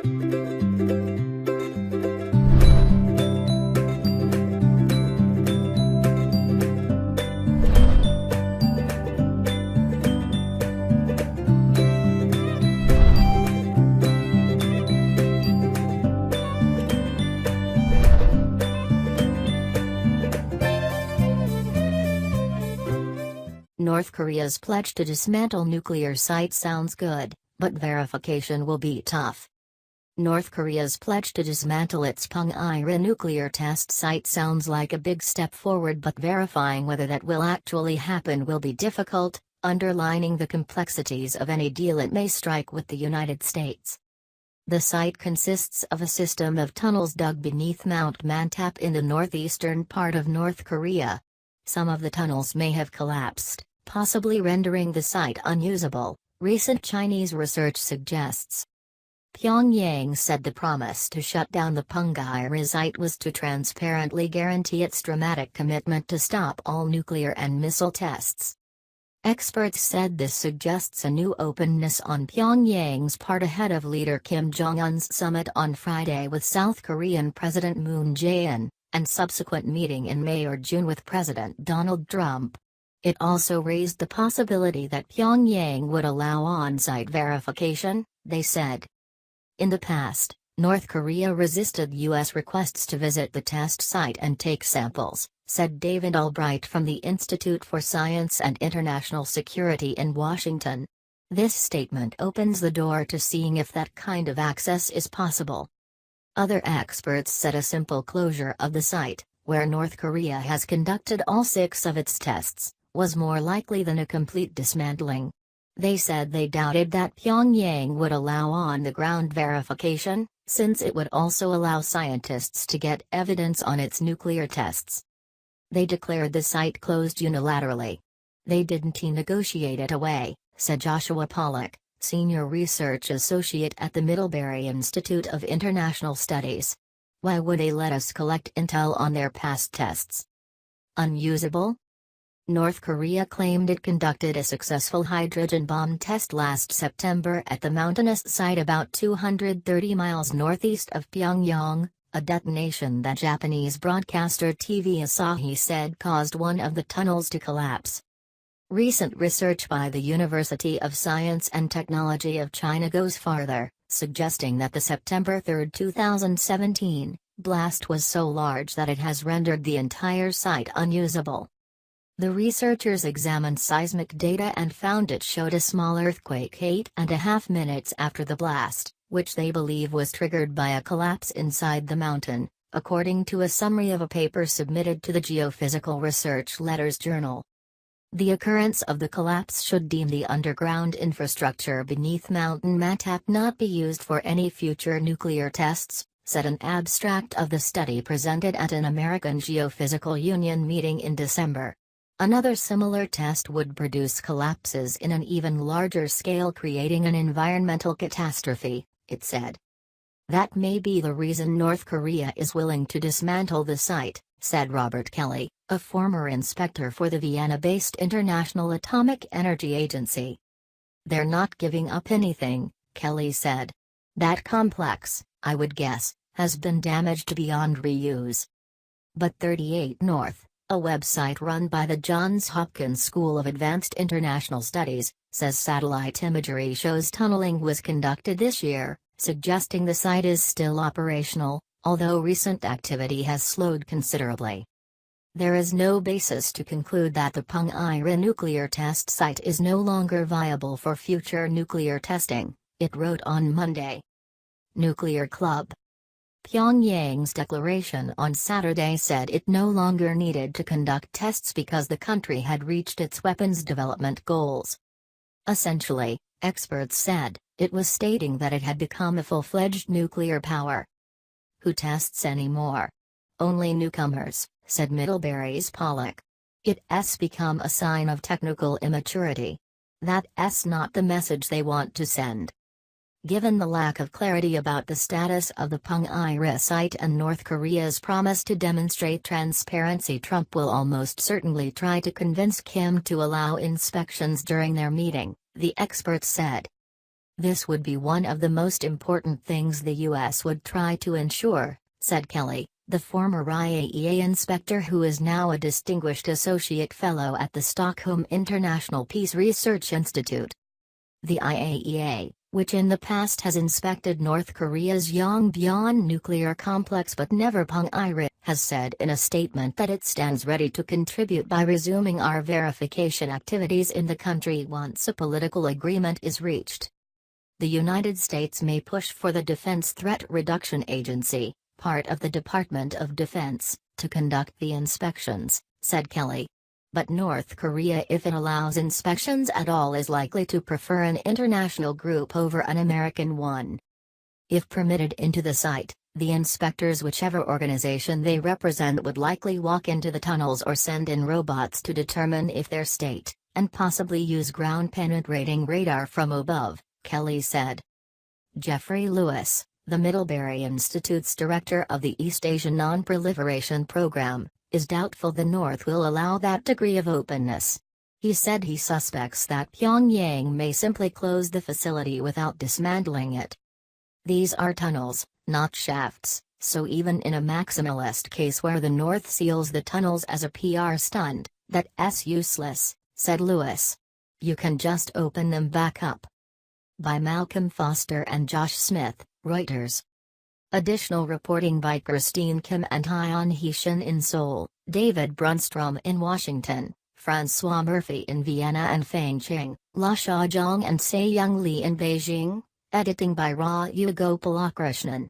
North Korea's pledge to dismantle nuclear site sounds good, but verification will be tough. North Korea's pledge to dismantle its Punggye-ri nuclear test site sounds like a big step forward, but verifying whether that will actually happen will be difficult, underlining the complexities of any deal it may strike with the United States. The site consists of a system of tunnels dug beneath Mount Mantap in the northeastern part of North Korea. Some of the tunnels may have collapsed, possibly rendering the site unusable, recent Chinese research suggests. Pyongyang said the promise to shut down the Punggye-ri site was to transparently guarantee its dramatic commitment to stop all nuclear and missile tests. Experts said this suggests a new openness on Pyongyang's part ahead of leader Kim Jong-un's summit on Friday with South Korean President Moon Jae-in, and subsequent meeting in May or June with President Donald Trump. It also raised the possibility that Pyongyang would allow on-site verification, they said. In the past, North Korea resisted U.S. requests to visit the test site and take samples, said David Albright from the Institute for Science and International Security in Washington. This statement opens the door to seeing if that kind of access is possible. Other experts said a simple closure of the site, where North Korea has conducted all 6 of its tests, was more likely than a complete dismantling. They said they doubted that Pyongyang would allow on-the-ground verification, since it would also allow scientists to get evidence on its nuclear tests. They declared the site closed unilaterally. They didn't negotiate it away, said Joshua Pollack, senior research associate at the Middlebury Institute of International Studies. Why would they let us collect intel on their past tests? Unusable? North Korea claimed it conducted a successful hydrogen bomb test last September at the mountainous site about 230 miles northeast of Pyongyang, a detonation that Japanese broadcaster TV Asahi said caused one of the tunnels to collapse. Recent research by the University of Science and Technology of China goes farther, suggesting that the September 3, 2017, blast was so large that it has rendered the entire site unusable. The researchers examined seismic data and found it showed a small earthquake 8.5 minutes after the blast, which they believe was triggered by a collapse inside the mountain, according to a summary of a paper submitted to the Geophysical Research Letters Journal. The occurrence of the collapse should deem the underground infrastructure beneath Mountain Mantap not be used for any future nuclear tests, said an abstract of the study presented at an American Geophysical Union meeting in December. Another similar test would produce collapses in an even larger scale, creating an environmental catastrophe, it said. That may be the reason North Korea is willing to dismantle the site, said Robert Kelly, a former inspector for the Vienna-based International Atomic Energy Agency. They're not giving up anything, Kelly said. That complex, I would guess, has been damaged beyond reuse. But 38 North, a website run by the Johns Hopkins School of Advanced International Studies, says satellite imagery shows tunneling was conducted this year, suggesting the site is still operational, although recent activity has slowed considerably. There is no basis to conclude that the Punggye-ri nuclear test site is no longer viable for future nuclear testing, it wrote on Monday. Nuclear Club. Pyongyang's declaration on Saturday said it no longer needed to conduct tests because the country had reached its weapons development goals. Essentially, experts said, it was stating that it had become a full-fledged nuclear power. Who tests anymore? Only newcomers, said Middlebury's Pollack. It's become a sign of technical immaturity. That's not the message they want to send. Given the lack of clarity about the status of the Punggye-ri site and North Korea's promise to demonstrate transparency, Trump will almost certainly try to convince Kim to allow inspections during their meeting, the experts said. This would be one of the most important things the U.S. would try to ensure, said Kelly, the former IAEA inspector who is now a distinguished associate fellow at the Stockholm International Peace Research Institute. The IAEA, which in the past has inspected North Korea's Yongbyon nuclear complex but never Pyongyang, has said in a statement that it stands ready to contribute by resuming our verification activities in the country once a political agreement is reached. The United States may push for the Defense Threat Reduction Agency, part of the Department of Defense, to conduct the inspections, said Kelly. But North Korea, if it allows inspections at all, is likely to prefer an international group over an American one. If permitted into the site, the inspectors, whichever organization they represent, would likely walk into the tunnels or send in robots to determine if their state, and possibly use ground-penetrating radar from above, Kelly said. Jeffrey Lewis, the Middlebury Institute's director of the East Asian Non-Proliferation Program, is doubtful the North will allow that degree of openness. He said he suspects that Pyongyang may simply close the facility without dismantling it. These are tunnels, not shafts, so even in a maximalist case where the North seals the tunnels as a PR stunt, that's useless, said Lewis. You can just open them back up. By Malcolm Foster and Josh Smith, Reuters. Additional reporting by Christine Kim and Hyun Hee-shin in Seoul, David Brunstrom in Washington, Francois Murphy in Vienna and Feng Ching, La Xiaozhong and Se-Young Lee in Beijing. Editing by Ra Ugopalakrishnan.